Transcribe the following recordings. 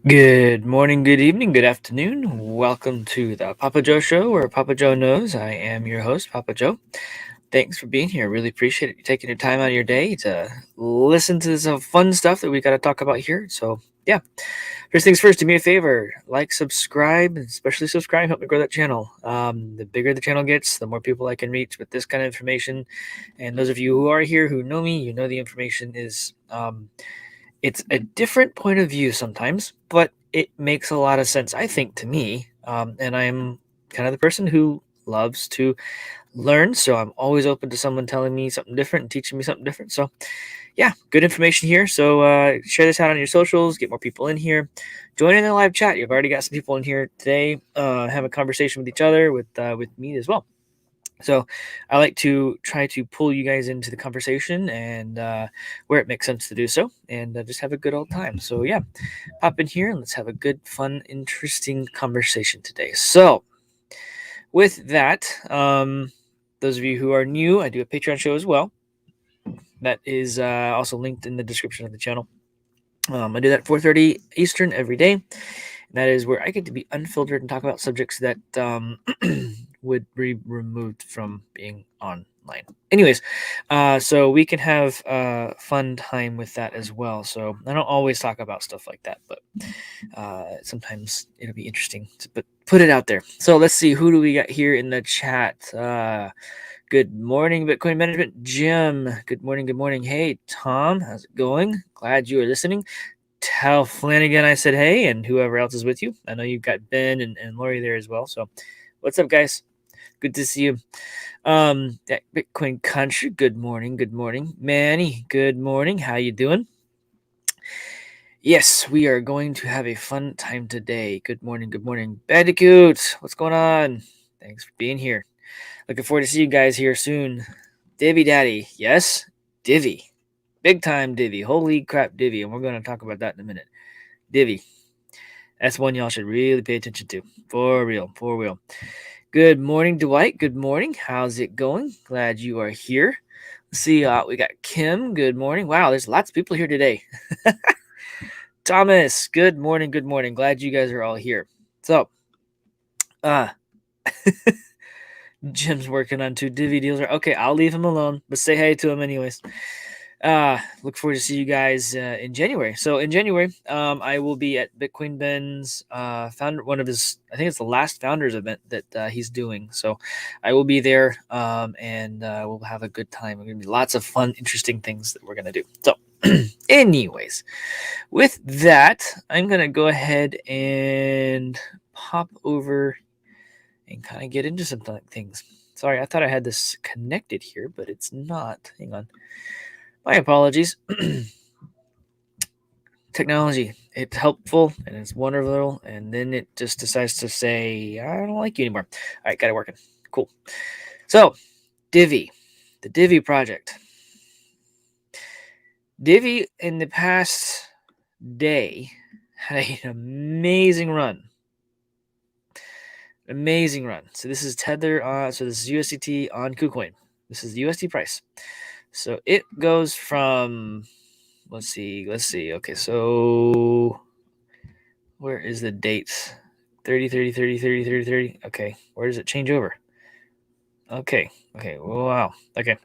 Good morning, good evening, good afternoon. Welcome to the Papa Joe Show, where Papa Joe knows. I am your host, Papa Joe. Thanks for being here. Really appreciate it. You taking your time out of your day to listen to some fun stuff that we got to talk about here. So, yeah. First things first, do me a favor, like, subscribe, and especially subscribe. Help me grow that channel. The bigger the channel gets, the more people I can reach with this kind of information. And those of you who are here who know me, you know the information is it's a different point of view sometimes, but it makes a lot of sense, I think, to me. And I'm kind of the person who loves to learn, so I'm always open to someone telling me something different and teaching me something different. So, yeah, good information here. So, share this out on your socials, get more people in here, join in the live chat. You've already got some people in here today. Have a conversation with each other, with me as well. So I like to try to pull you guys into the conversation and where it makes sense to do so, and just have a good old time. So yeah, pop in here and let's have a good, fun, interesting conversation today. So with that, those of you who are new, I do a Patreon show as well. That is also linked in the description of the channel. I do that at 4:30 Eastern every day. And that is where I get to be unfiltered and talk about subjects that would be removed from being online. Anyways, so we can have a fun time with that as well. So I don't always talk about stuff like that, but sometimes it'll be interesting to put it out there. So let's see, who do we got here in the chat? Good morning, Bitcoin Management Jim. Good morning, good morning. Hey, Tom, how's it going? Glad you are listening. Tell Flanagan I said hey, and whoever else is with you. I know you've got Ben and Lori there as well. So what's up, guys? Good to see you. That Bitcoin Country, good morning, good morning. Manny, good morning. How you doing? Yes, we are going to have a fun time today. Good morning, good morning. Bandicoot, what's going on? Thanks for being here. Looking forward to see you guys here soon. Divvy Daddy, yes, Divvy. Big time Divvy. Holy crap, Divvy. And we're going to talk about that in a minute. Divvy. That's one y'all should really pay attention to. For real, for real. Good morning, Dwight. Good morning. How's it going? Glad you are here. Let's see, we got Kim. Good morning. Wow, there's lots of people here today. Thomas, good morning. Good morning. Glad you guys are all here. So, Jim's working on 2 divvy deals. Okay, I'll leave him alone, but say hey to him anyways. Look forward to see you guys in January. So in January, I will be at Bitcoin Ben's one of his, I think it's the last founders event that he's doing. So I will be there, and we'll have a good time. There's gonna be lots of fun, interesting things that we're gonna do. So, anyways, with that, I'm gonna go ahead and pop over and kind of get into some things. Sorry, I thought I had this connected here, but it's not. Hang on. My apologies. Technology, it's helpful and it's wonderful, and then it just decides to say, I don't like you anymore. All right, got it working. Cool. So, Divi, the Divi project. Divi in the past day had an amazing run. Amazing run. So this is Tether so this is USDT on KuCoin. This is the USD price. So it goes from, let's see. Okay, so where is the dates? 30, 30, 30, 30, 30, 30. Okay, where does it change over? Okay, wow. Okay,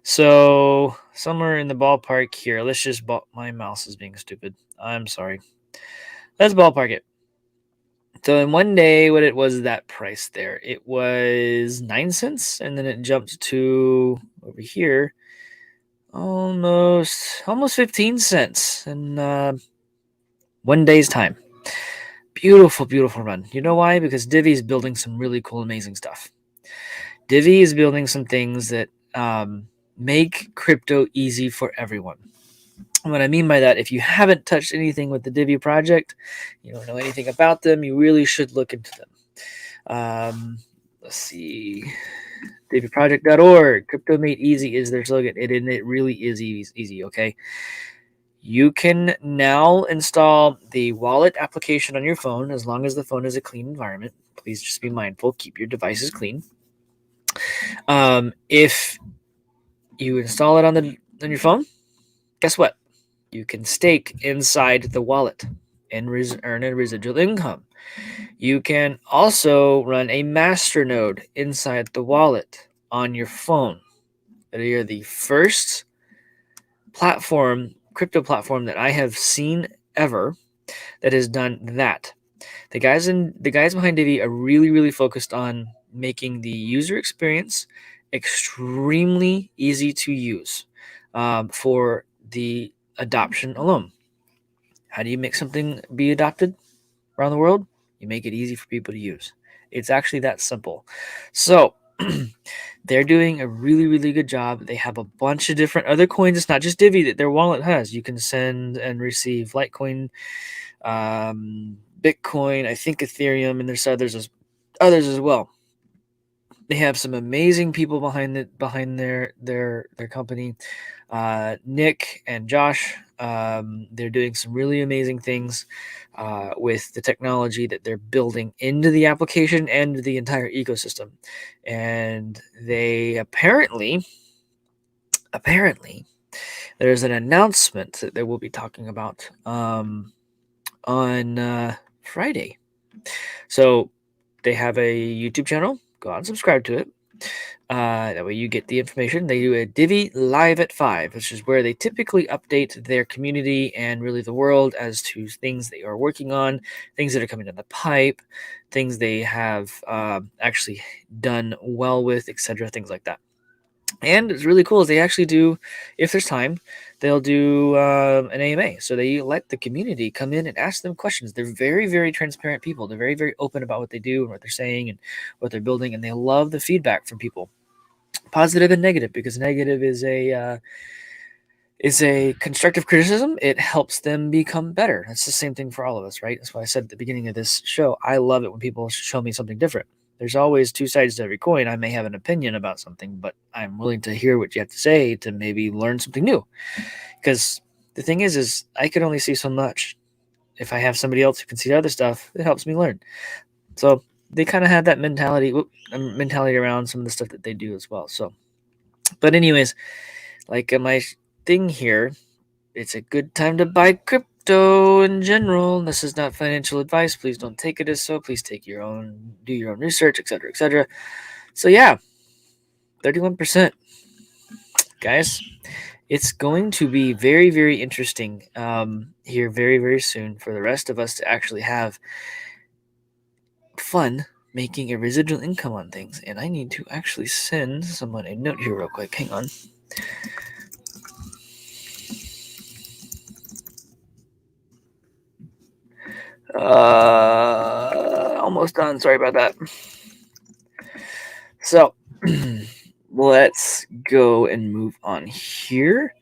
so somewhere in the ballpark here. Let's just my mouse is being stupid. I'm sorry. Let's ballpark it. So in one day, what it was that price there? It was 9 cents, and then it jumped to over here almost 15 cents in 1 day's time. Beautiful, beautiful run. You know why? Because Divi is building some really cool, amazing stuff. Divi is building some things that make crypto easy for everyone. What I mean by that, if you haven't touched anything with the Divi project, you don't know anything about them, you really should look into them. Let's see. DiviProject.org. Crypto made easy is their slogan. It really is easy, okay? You can now install the wallet application on your phone as long as the phone is a clean environment. Please just be mindful. Keep your devices clean. If you install it on your phone, guess what? You can stake inside the wallet. and earn a residual income. You can also run a masternode inside the wallet on your phone. They are the first crypto platform that I have seen ever that has done that. The guys behind Divi are really, really focused on making the user experience extremely easy to use for the adoption alone. How do you make something be adopted around the world? You make it easy for people to use. It's actually that simple. So they're doing a really, really good job. They have a bunch of different other coins. It's not just Divi that their wallet has. You can send and receive Litecoin, Bitcoin, I think Ethereum, and there's others as well. They have some amazing people behind their company. Nick and Josh, they're doing some really amazing things with the technology that they're building into the application and the entire ecosystem. And they apparently, there's an announcement that they will be talking about on Friday. So they have a YouTube channel. Go out and subscribe to it. That way you get the information. They do a Divi Live at 5, which is where they typically update their community and really the world as to things they are working on, things that are coming down the pipe, things they have actually done well with, etc., things like that. And it's really cool is they actually do, if there's time, they'll do an AMA. So they let the community come in and ask them questions. They're very, very transparent people. They're very, very open about what they do and what they're saying and what they're building. And they love the feedback from people, positive and negative, because negative is a constructive criticism. It helps them become better. That's the same thing for all of us, right? That's why I said at the beginning of this show, I love it when people show me something different. There's always two sides to every coin. I may have an opinion about something, but I'm willing to hear what you have to say to maybe learn something new. Because the thing is I can only see so much. If I have somebody else who can see other stuff, it helps me learn. So they kind of have that mentality around some of the stuff that they do as well. So, but anyways, like my thing here, it's a good time to buy crypto in general. This is not financial advice. Please don't take it as so. Please do your own research, etc., etc. So yeah, 31%, guys. It's going to be very, very interesting here very, very soon for the rest of us to actually have fun making a residual income on things. And I need to actually send someone a note here real quick. Hang on. Almost done. Sorry about that. So let's go and move on here.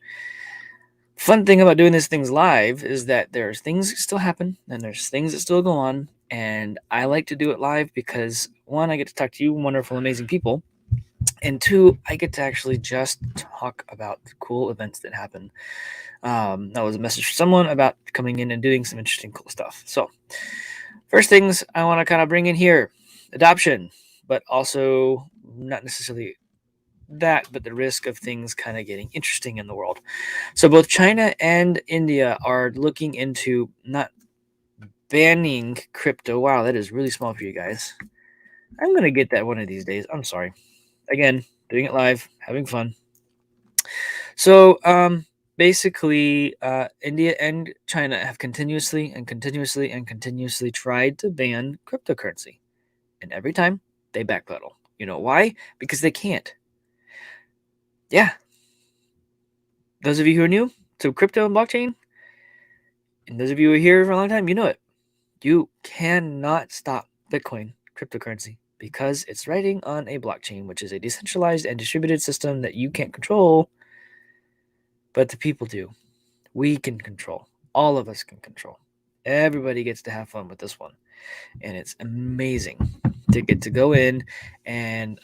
Fun thing about doing these things live is that there's things that still happen and there's things that still go on. And I like to do it live because, one, I get to talk to you wonderful, amazing people. And two, I get to actually just talk about the cool events that happen. That was a message for someone about coming in and doing some interesting, cool stuff. So first things I want to kind of bring in here, adoption, but also not necessarily that, but the risk of things kind of getting interesting in the world. So both China and India are looking into not banning crypto. Wow, that is really small for you guys. I'm going to get that one of these days. I'm sorry. Again, doing it live, having fun. So basically, India and China have continuously tried to ban cryptocurrency. And every time they backpedal. You know why? Because they can't. Yeah. Those of you who are new to crypto and blockchain, and those of you who are here for a long time, you know it. You cannot stop Bitcoin cryptocurrency because it's riding on a blockchain, which is a decentralized and distributed system that you can't control, but the people do. We can control. All of us can control. Everybody gets to have fun with this one. And it's amazing to get to go in and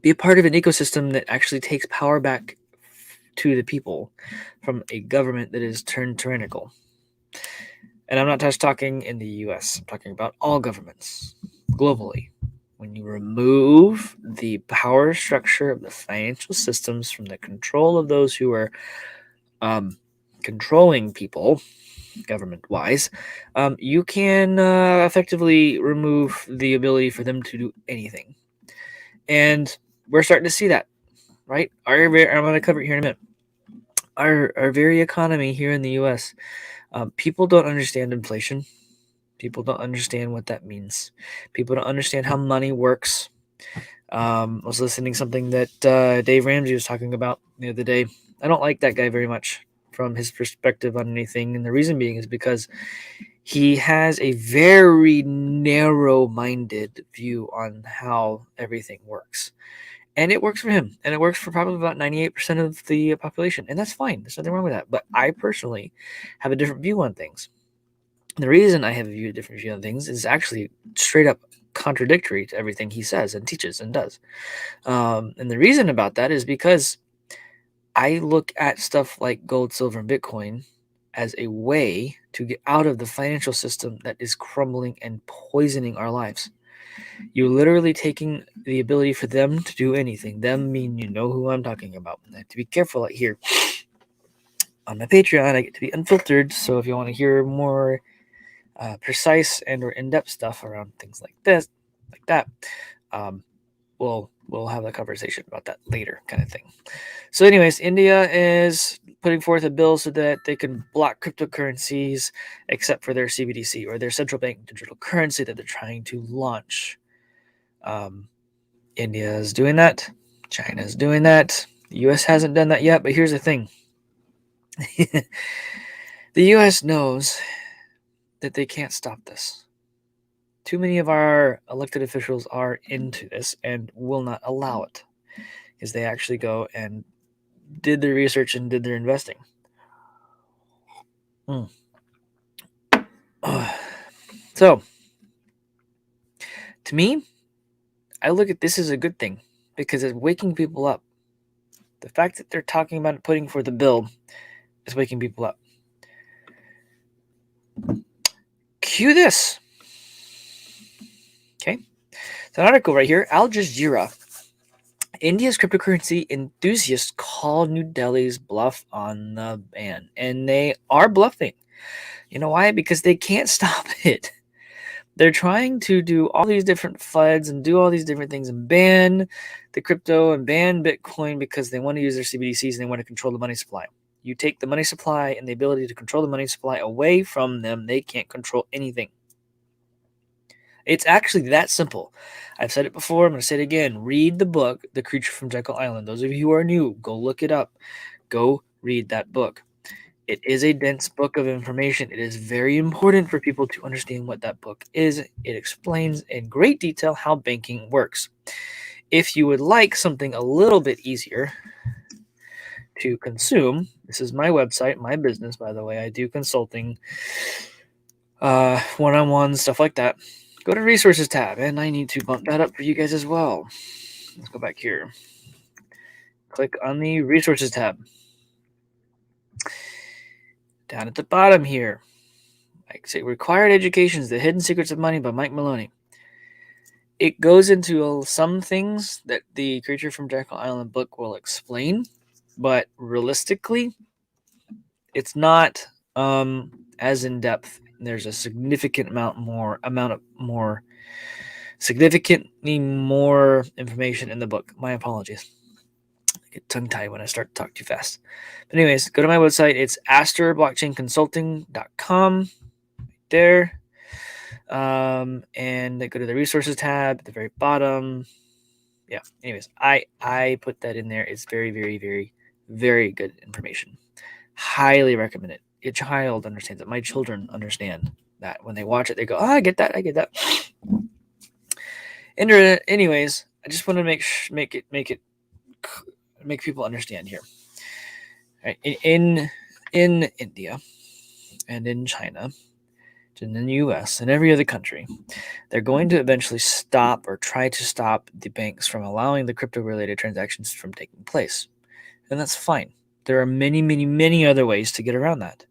be a part of an ecosystem that actually takes power back to the people from a government that is turned tyrannical. And I'm not just talking in the US, I'm talking about all governments globally. When you remove the power structure of the financial systems from the control of those who are controlling people, government-wise, you can effectively remove the ability for them to do anything. And we're starting to see that, right? I'm going to cover it here in a minute. Our very economy here in the U.S., people don't understand inflation. People don't understand what that means. People don't understand how money works. I was listening to something that Dave Ramsey was talking about the other day. I don't like that guy very much from his perspective on anything. And the reason being is because he has a very narrow-minded view on how everything works. And it works for him. And it works for probably about 98% of the population. And that's fine. There's nothing wrong with that. But I personally have a different view on things. The reason I have a different view on things is actually straight up contradictory to everything he says and teaches and does. And the reason about that is because I look at stuff like gold, silver, and Bitcoin as a way to get out of the financial system that is crumbling and poisoning our lives. You're literally taking the ability for them to do anything. Them mean you know who I'm talking about. I have to be careful here. On my Patreon, I get to be unfiltered, so if you want to hear more precise and or in-depth stuff around things like this, like that, we'll have a conversation about that later, kind of thing. So anyways, India is putting forth a bill so that they can block cryptocurrencies except for their CBDC, or their central bank digital currency that they're trying to launch. India is doing that. China is doing that. The U.S. hasn't done that yet, but here's the thing. The U.S. knows that they can't stop this. Too many of our elected officials are into this and will not allow it, because they actually go and did their research and did their investing. So, to me, I look at this as a good thing because it's waking people up. The fact that they're talking about putting forth the bill is waking people up. Cue this. Okay. It's an article right here. Al Jazeera. India's cryptocurrency enthusiasts call New Delhi's bluff on the ban. And they are bluffing. You know why? Because they can't stop it. They're trying to do all these different FUDs and do all these different things and ban the crypto and ban Bitcoin because they want to use their CBDCs and they want to control the money supply. You take the money supply and the ability to control the money supply away from them, they can't control anything. It's actually that simple. I've said it before. I'm going to say it again. Read the book, The Creature from Jekyll Island. Those of you who are new, go look it up. Go read that book. It is a dense book of information. It is very important for people to understand what that book is. It explains in great detail how banking works. If you would like something a little bit easier to consume, this is my website, my business, by the way. I do consulting, one-on-one, stuff like that. Go to Resources tab, and I need to bump that up for you guys as well. Let's go back here. Click on the Resources tab. Down at the bottom here, I say Required Educations, The Hidden Secrets of Money by Mike Maloney. It goes into some things that the Creature from Jekyll Island book will explain, but realistically, it's not as in depth. There's a significantly more information in the book. My apologies. I get tongue-tied when I start to talk too fast. But anyways, go to my website. It's asterblockchainconsulting.com. Right there. And go to the resources tab at the very bottom. Yeah. Anyways, I put that in there. It's very, very, very, very good information. Highly recommend it. Your child understands it. My children understand that. When they watch it, they go, "Oh, I get that. I get that." Anyways, I just want to make people understand here. Right? In India and in China, and in the U.S. and every other country, they're going to eventually stop or try to stop the banks from allowing the crypto-related transactions from taking place. And that's fine. There are many, many, many other ways to get around that.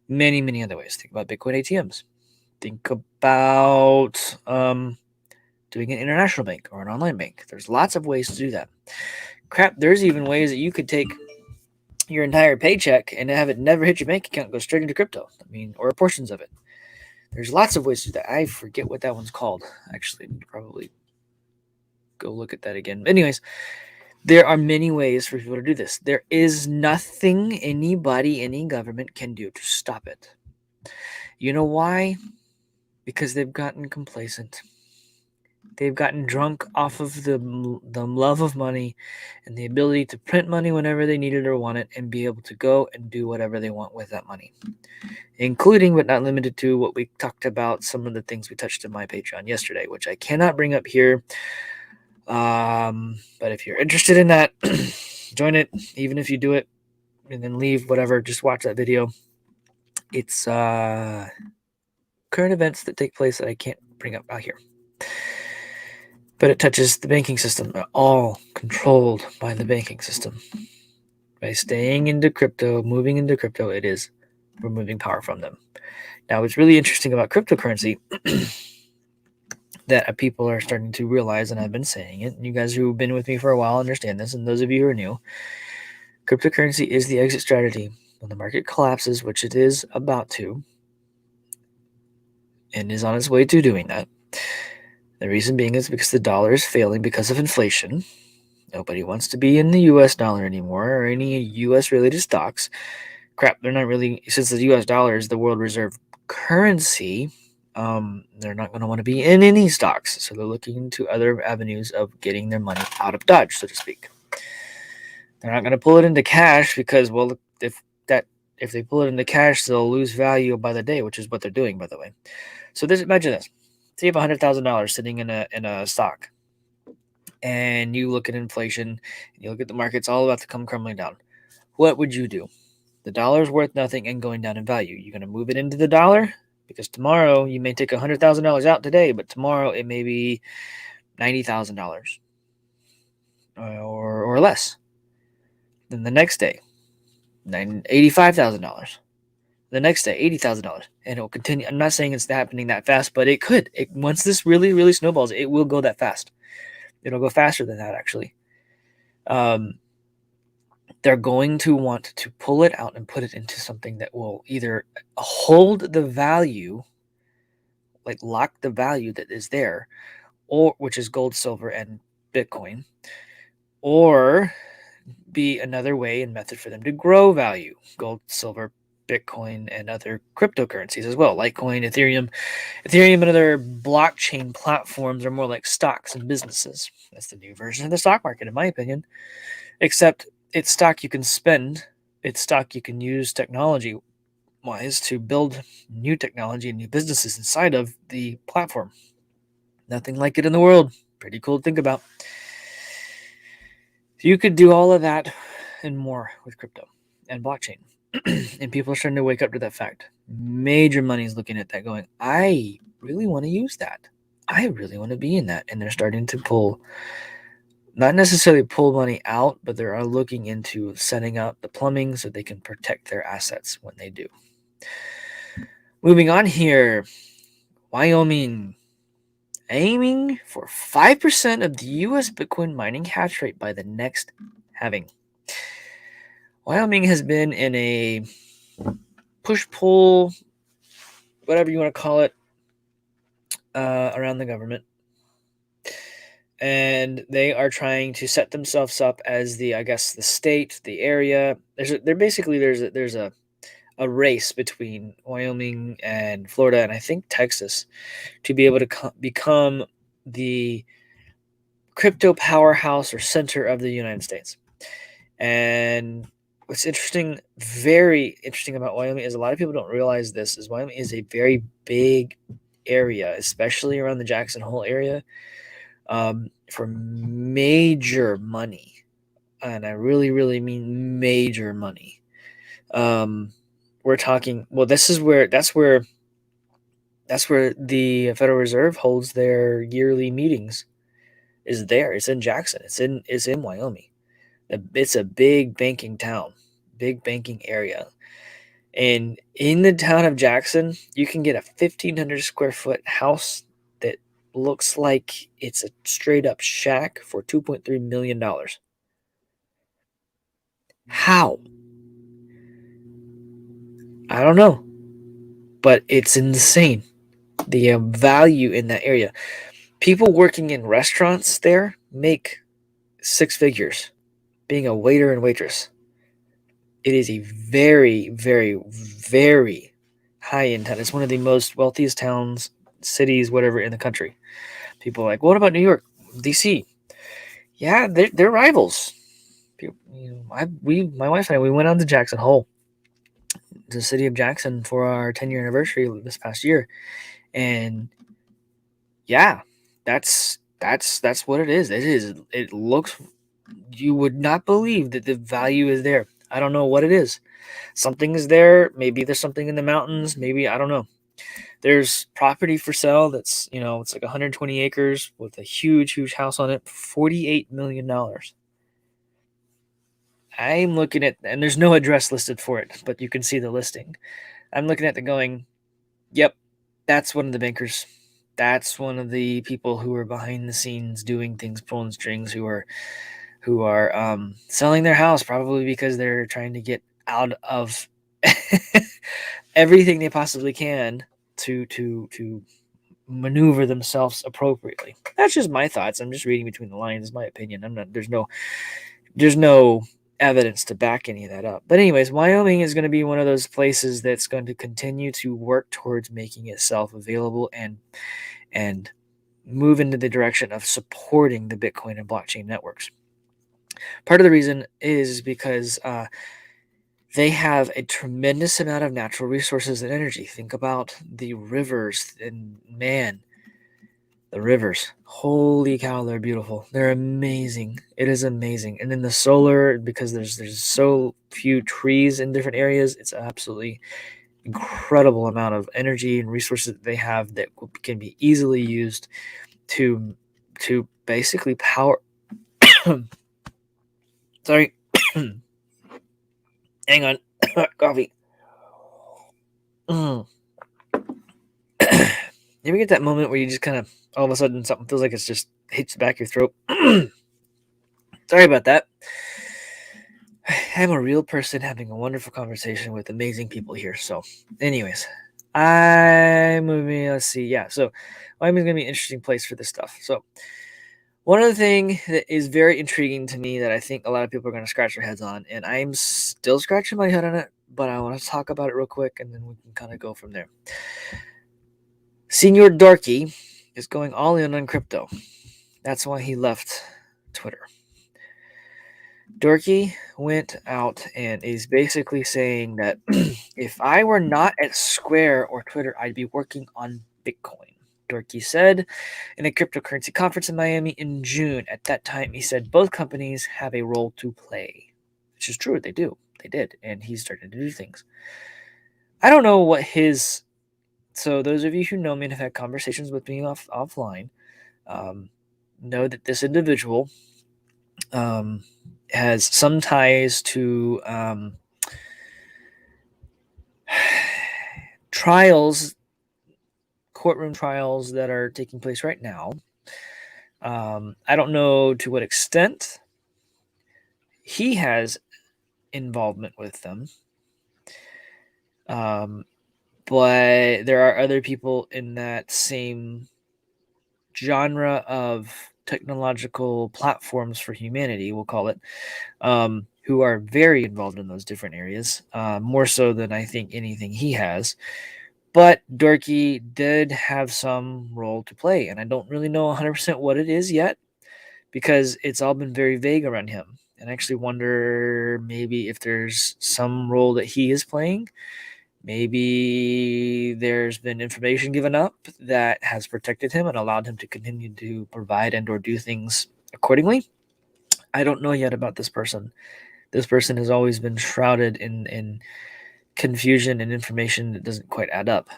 Many, many other ways. Think about Bitcoin ATMs. Think about doing an international bank or an online bank. There's lots of ways to do that. Crap, there's even ways that you could take your entire paycheck and have it never hit your bank account, go straight into crypto. Or portions of it. There's lots of ways to do that. I forget what that one's called. Actually, probably go look at that again. Anyways, there are many ways for people to do this. There is nothing anybody, any government can do to stop it. You know why? Because they've gotten complacent. They've gotten drunk off of the love of money and the ability to print money whenever they need it or want it and be able to go and do whatever they want with that money, including but not limited to what we talked about, some of the things we touched in my Patreon yesterday, which I cannot bring up here. But if you're interested in that, join it. Even if you do it and then leave, whatever, just watch that video. It's current events that take place that I can't bring up out here. But it touches the banking system. They're all controlled by the banking system. By staying into crypto, moving into crypto, it is removing power from them. Now, what's really interesting about cryptocurrency that people are starting to realize, and I've been saying it, and you guys who've been with me for a while understand this, and those of you who are new, cryptocurrency is the exit strategy. When the market collapses, which it is about to, and is on its way to doing that, the reason being is because the dollar is failing because of inflation. Nobody wants to be in the U.S. dollar anymore or any U.S.-related stocks. Crap, they're not really, since the U.S. dollar is the world reserve currency, they're not going to want to be in any stocks. So they're looking into other avenues of getting their money out of Dodge, so to speak. They're not going to pull it into cash because, well, if they pull it into cash, they'll lose value by the day, which is what they're doing, by the way. So imagine this. Say you have $100,000 sitting in a stock, and you look at inflation, and you look at the markets all about to come crumbling down. What would you do? The dollar is worth nothing and going down in value. You're going to move it into the dollar? Because tomorrow you may take $100,000 out today, but tomorrow it may be $90,000 or less. Then the next day, $85,000. The next day, $80,000, and it will continue. I'm not saying it's happening that fast, but it could. Once this really, really snowballs, it will go that fast. It'll go faster than that, actually. They're going to want to pull it out and put it into something that will either hold the value, like lock the value that is there, or which is gold, silver, and Bitcoin, or be another way and method for them to grow value, gold, silver, Bitcoin, and other cryptocurrencies as well, Litecoin, Ethereum. Ethereum and other blockchain platforms are more like stocks and businesses. That's the new version of the stock market, in my opinion, except it's stock you can spend. It's stock you can use technology-wise to build new technology and new businesses inside of the platform. Nothing like it in the world. Pretty cool to think about. You could do all of that and more with crypto and blockchain. And people are starting to wake up to that fact. Major money is looking at that going, I really want to use that. I really want to be in that. And they're starting to pull, not necessarily pull money out, but they're looking into setting up the plumbing so they can protect their assets when they do. Moving on here, Wyoming aiming for 5% of the U.S. Bitcoin mining hash rate by the next halving. Wyoming has been in a push-pull, whatever you want to call it, around the government. And they are trying to set themselves up as the state, the area. There's a race between Wyoming and Florida, and I think Texas, to be able to become the crypto powerhouse or center of the United States. And what's interesting, very interesting about Wyoming is a lot of people don't realize this, is Wyoming is a very big area, especially around the Jackson Hole area, for major money. And I really, really mean major money. We're talking, well, that's where the Federal Reserve holds their yearly meetings. Is there? It's in Jackson. It's in Wyoming. It's a big banking town, big banking area. And in the town of Jackson, you can get a 1,500 square foot house that looks like it's a straight up shack for $2.3 million. How? I don't know, but it's insane. The value in that area. People working in restaurants there make six figures being a waiter and waitress. It is a very, very, very high end town. It's one of the most wealthiest towns, cities, whatever in the country. People are like, what about New York, DC? Yeah, they're rivals. People, my wife and I, we went on to Jackson Hole, the city of Jackson, for our 10-year anniversary this past year, and yeah, that's what it is. It is. It looks. You would not believe that the value is there. I don't know what it is. Something is there. Maybe there's something in the mountains. Maybe I don't know. There's property for sale that's it's like 120 acres with a huge, huge house on it. $48 million. I'm looking at, and there's no address listed for it, but you can see the listing. I'm looking at it going, yep, that's one of the bankers. That's one of the people who are behind the scenes doing things, pulling strings, who are selling their house probably because they're trying to get out of everything they possibly can to maneuver themselves appropriately. That's just my thoughts. I'm just reading between the lines. It's my opinion. I'm not. There's no evidence to back any of that up. But anyways, Wyoming is going to be one of those places that's going to continue to work towards making itself available and move into the direction of supporting the Bitcoin and blockchain networks. Part of the reason is because they have a tremendous amount of natural resources and energy. Think about the rivers, and man, the rivers. Holy cow, they're beautiful. They're amazing. It is amazing. And then the solar, because there's so few trees in different areas, it's absolutely incredible amount of energy and resources that they have that can be easily used to basically power. Sorry. Hang on. Coffee. You ever get that moment where you just kind of all of a sudden something feels like it's just hits the back of your throat? Sorry about that. I'm a real person having a wonderful conversation with amazing people here. So, anyways, I'm moving. Let's see. Yeah. So, Wyoming's going to be an interesting place for this stuff. So, one other thing that is very intriguing to me that I think a lot of people are going to scratch their heads on, and I'm still scratching my head on it, but I want to talk about it real quick and then we can kind of go from there. Senior Dorky is going all in on crypto. That's why he left Twitter. Dorky went out and is basically saying that if I were not at Square or Twitter, I'd be working on Bitcoin. Dorky said in a cryptocurrency conference in Miami in June. At that time, he said both companies have a role to play, which is true. They do. They did. And he's starting to do things. I don't know what his... So those of you who know me and have had conversations with me offline know that this individual has some ties to courtroom trials that are taking place right now. I don't know to what extent he has involvement with them. But there are other people in that same genre of technological platforms for humanity, we'll call it, who are very involved in those different areas, more so than I think anything he has. But Dorky did have some role to play, and I don't really know 100% what it is yet because it's all been very vague around him. And I actually wonder maybe if there's some role that he is playing. Maybe there's been information given up that has protected him and allowed him to continue to provide and or do things accordingly. I don't know yet about this person. This person has always been shrouded in confusion and information that doesn't quite add up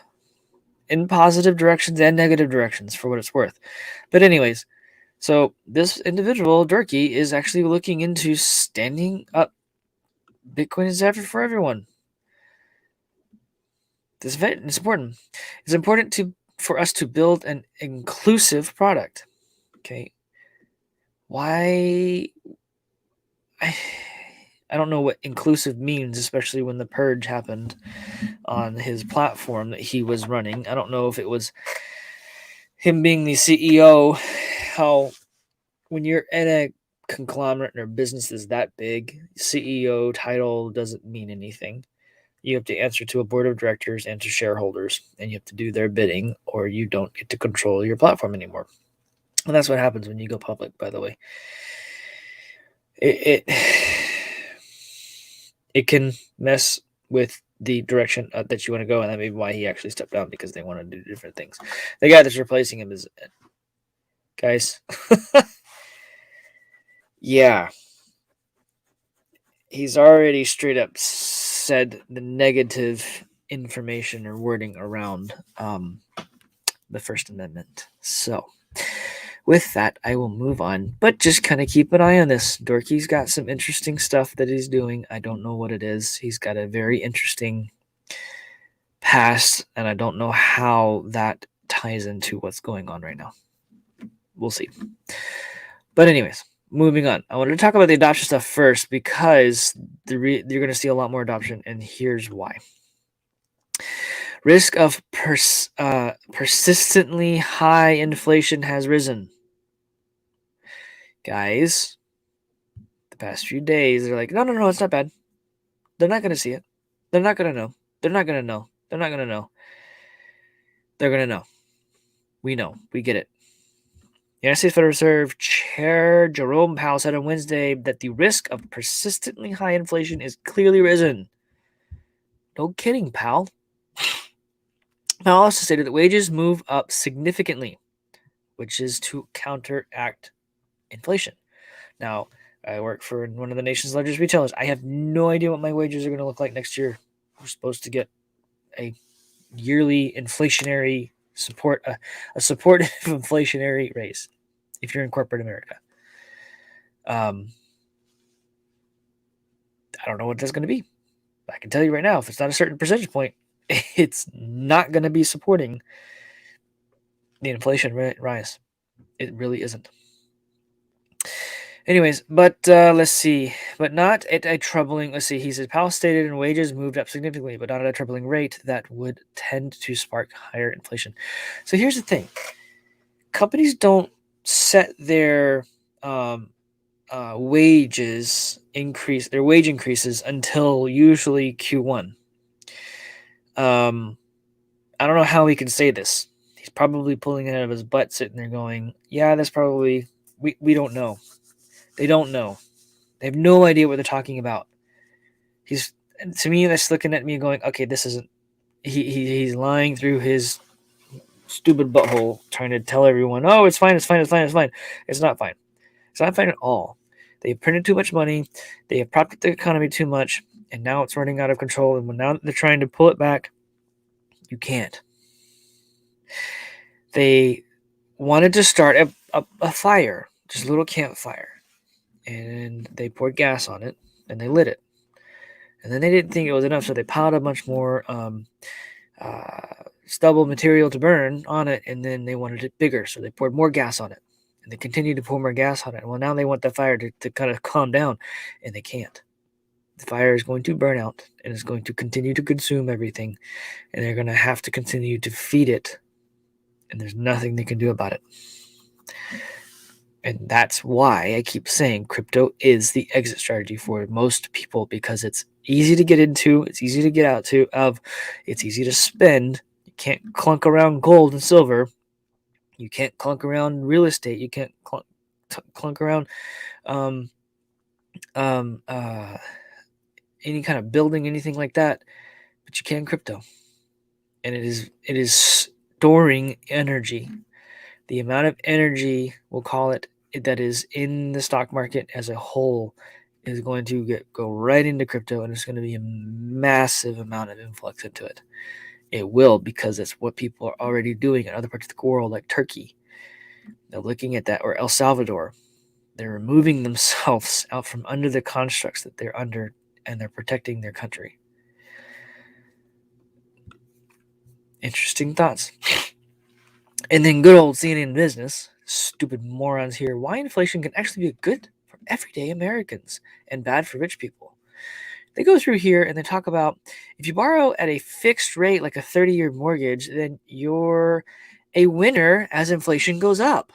in positive directions and negative directions for what it's worth. But anyways, so this individual, Durkee, is actually looking into standing up. Bitcoin is for everyone. It's important. It's important for us to build an inclusive product. Okay. Why? I don't know what inclusive means, especially when the purge happened on his platform that he was running. I don't know if it was him being the CEO, how when you're in a conglomerate or business is that big, CEO title doesn't mean anything. You have to answer to a board of directors and to shareholders, and you have to do their bidding, or you don't get to control your platform anymore. And that's what happens when you go public, by the way. It can mess with the direction that you want to go, and that may be why he actually stepped down, because they want to do different things. The guy that's replacing him is, guys, yeah, he's already straight up said the negative information or wording around the First Amendment. So with that, I will move on, but just kind of keep an eye on this. Dorky's got some interesting stuff that he's doing. I don't know what it is. He's got a very interesting past, and I don't know how that ties into what's going on right now. We'll see. But anyways, moving on. I wanted to talk about the adoption stuff first, because you're going to see a lot more adoption, and here's why. Risk of persistently high inflation has risen. Guys, the past few days, they're like, no, it's not bad. They're not going to see it. They're not going to know. They're not going to know. They're not going to know. They're going to know. We know. We get it. The United States Federal Reserve Chair Jerome Powell said on Wednesday that the risk of persistently high inflation is clearly risen. No kidding, Powell. Powell also stated that wages move up significantly, which is to counteract inflation. Now, I work for one of the nation's largest retailers. I have no idea what my wages are going to look like next year. We're supposed to get a yearly inflationary support, a supportive inflationary raise if you're in corporate America. I don't know what that's going to be. I can tell you right now, if it's not a certain percentage point, it's not going to be supporting the inflation rise. It really isn't. Anyways, but let's see. But not at a troubling, let's see, he says, Powell stated and wages moved up significantly, but not at a troubling rate that would tend to spark higher inflation. So here's the thing. Companies don't set their wages increase, their wage increases until usually Q1. I don't know how he can say this. He's probably pulling it out of his butt, sitting there going, yeah, that's probably, we don't know. They don't know. They have no idea what they're talking about. To me, that's looking at me going, okay, this isn't, he's lying through his stupid butthole, trying to tell everyone, oh, it's fine. It's not fine. It's not fine at all. They've printed too much money. They have propped up the economy too much, and now it's running out of control. And now they're trying to pull it back, you can't. They wanted to start a fire, just a little campfire, and they poured gas on it, and they lit it. And then they didn't think it was enough, so they piled a bunch more stubble material to burn on it, and then they wanted it bigger, so they poured more gas on it. And they continued to pour more gas on it. Well, now they want the fire to kind of calm down, and they can't. The fire is going to burn out, and it's going to continue to consume everything, and they're going to have to continue to feed it, and there's nothing they can do about it. And that's why I keep saying crypto is the exit strategy for most people, because it's easy to get into, it's easy to get out of, it's easy to spend. You can't clunk around gold and silver. You can't clunk around real estate. You can't clunk around any kind of building, anything like that. But you can crypto, and it is storing energy. The amount of energy, we'll call it, that is in the stock market as a whole is going to go right into crypto, and it's going to be a massive amount of influx into it. It will, because it's what people are already doing in other parts of the world, like Turkey. They're looking at that, or El Salvador. They're removing themselves out from under the constructs that they're under, and they're protecting their country. Interesting thoughts. And then good old CNN Business, stupid morons here, why inflation can actually be good for everyday Americans and bad for rich people. They go through here and they talk about if you borrow at a fixed rate, like a 30-year mortgage, then you're a winner as inflation goes up.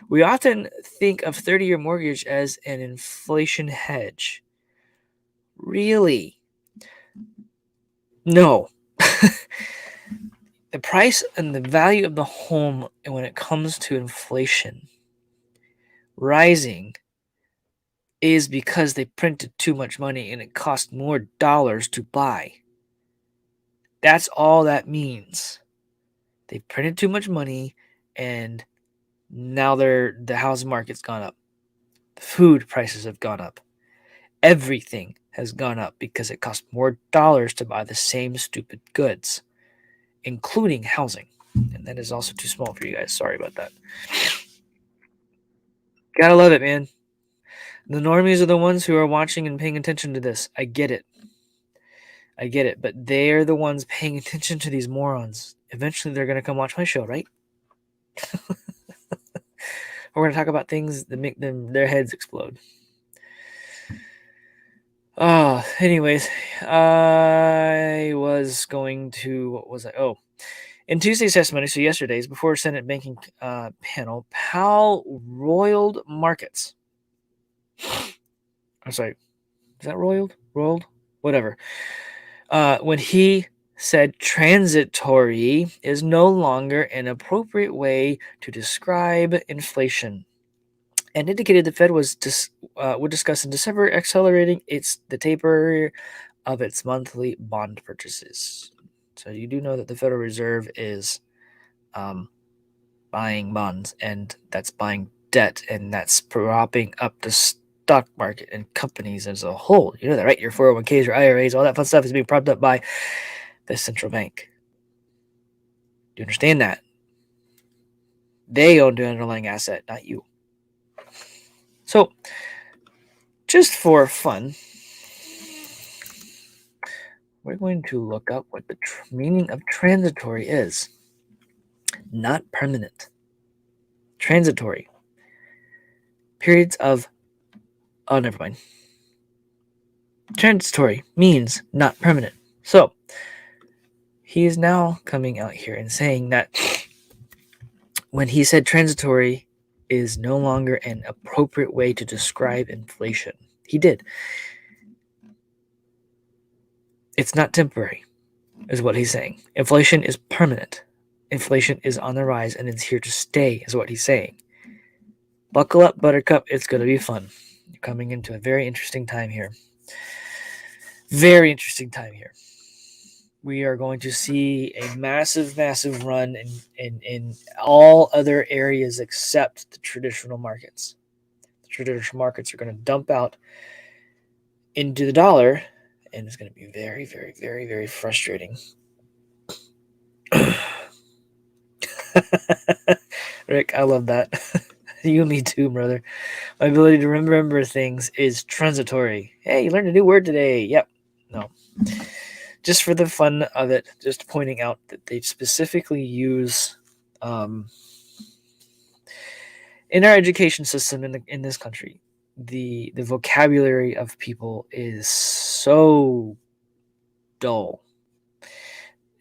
We often think of 30-year mortgage as an inflation hedge. Really? No. The price and the value of the home, and when it comes to inflation rising, is because they printed too much money and it cost more dollars to buy. That's all that means. They printed too much money and now the housing market's gone up. The food prices have gone up. Everything has gone up because it costs more dollars to buy the same stupid goods, including housing. And that is also too small for you guys. Sorry about that. Gotta love it, man. The normies are the ones who are watching and paying attention to this. I get it. But they're the ones paying attention to these morons. Eventually, they're going to come watch my show, right? We're going to talk about things that make their heads explode. Anyways, I was going to, what was I? Oh, in Tuesday's testimony, so yesterday's, before Senate banking panel, Powell roiled markets. I'm sorry, is that roiled? Roiled? Whatever. When he said transitory is no longer an appropriate way to describe inflation, and indicated the Fed would discuss in December accelerating the taper of its monthly bond purchases. So you do know that the Federal Reserve is buying bonds, and that's buying debt, and that's propping up the stock market and companies as a whole. You know that, right? Your 401ks, your IRAs, all that fun stuff is being propped up by the central bank. Do you understand that? They own the underlying asset, not you. So, just for fun, we're going to look up what the meaning of transitory is. Not permanent. Transitory. Periods of... Oh, never mind. Transitory means not permanent. So, he is now coming out here and saying that when he said transitory is no longer an appropriate way to describe inflation, he did. It's not temporary, is what he's saying. Inflation is permanent. Inflation is on the rise and it's here to stay, is what he's saying. Buckle up, Buttercup. It's going to be fun. You're coming into a very interesting time here. Very interesting time here. We are going to see a massive, massive run in all other areas except the traditional markets. The traditional markets are going to dump out into the dollar, and it's going to be very, very, very, very frustrating. Rick, I love that. You and me too, brother. My ability to remember things is transitory. Hey, you learned a new word today. Yep. No. Just for the fun of it, just pointing out that they specifically use in our education system in this country, the vocabulary of people is so dull,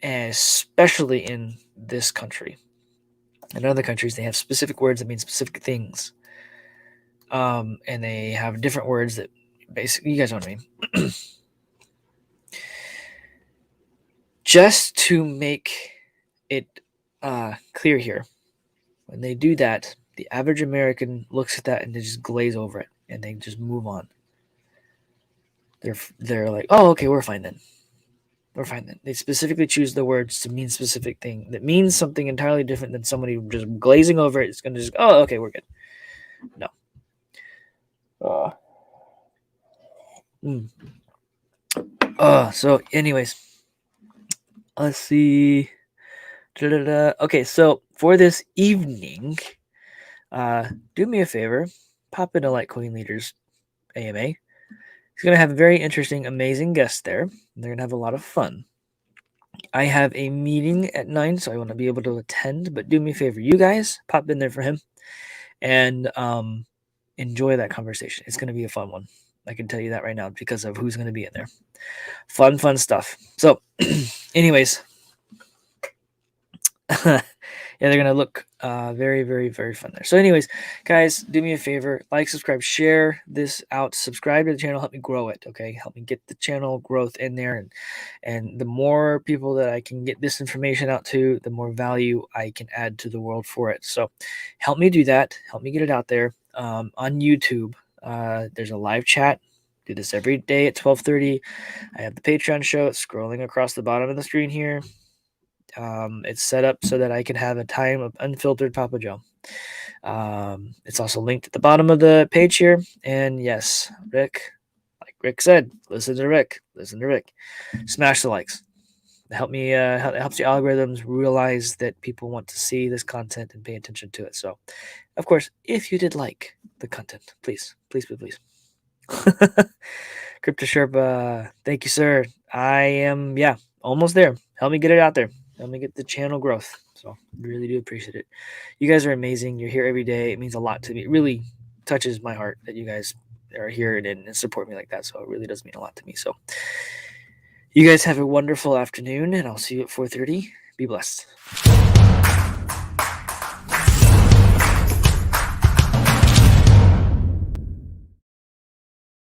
and especially in this country. In other countries, they have specific words that mean specific things, and they have different words that basically, you guys know what I mean. Just to make it clear here, when they do that, the average American looks at that and they just glaze over it and they just move on. They're like, oh, okay, we're fine then. We're fine then. They specifically choose the words to mean specific thing that means something entirely different than somebody just glazing over it. It's going to just, oh, okay, we're good. No. So anyways, let's see. Okay, so for this evening, do me a favor, pop into Light Queen Leaders AMA. He's going to have a very interesting, amazing guest there. They're going to have a lot of fun. I have a meeting at 9, so I want to be able to attend, but do me a favor, you guys, pop in there for him and enjoy that conversation. It's going to be a fun one. I can tell you that right now because of who's going to be in there. Fun stuff. So, anyways, yeah, they're going to look very, very, very fun there. So anyways, guys, do me a favor, like, subscribe, share this out, subscribe to the channel, help me grow it, okay? Help me get the channel growth in there. And the more people that I can get this information out to, the more value I can add to the world for it. So help me do that. Help me get it out there. On YouTube, there's a live chat. Do this every day at 12:30. I have the Patreon show. It's scrolling across the bottom of the screen here. It's set up so that I can have a time of unfiltered Papa Joe. It's also linked at the bottom of the page here. And yes, Rick, like Rick said, listen to Rick. Smash the likes. It helps the algorithms realize that people want to see this content and pay attention to it. So, of course, if you did like the content, please. Crypto Sherpa, thank you, sir. I am, almost there. Help me get it out there. Help me get the channel growth. So really do appreciate it. You guys are amazing. You're here every day. It means a lot to me. It really touches my heart that you guys are here and support me like that. So it really does mean a lot to me. So you guys have a wonderful afternoon, and I'll see you at 4:30. Be blessed.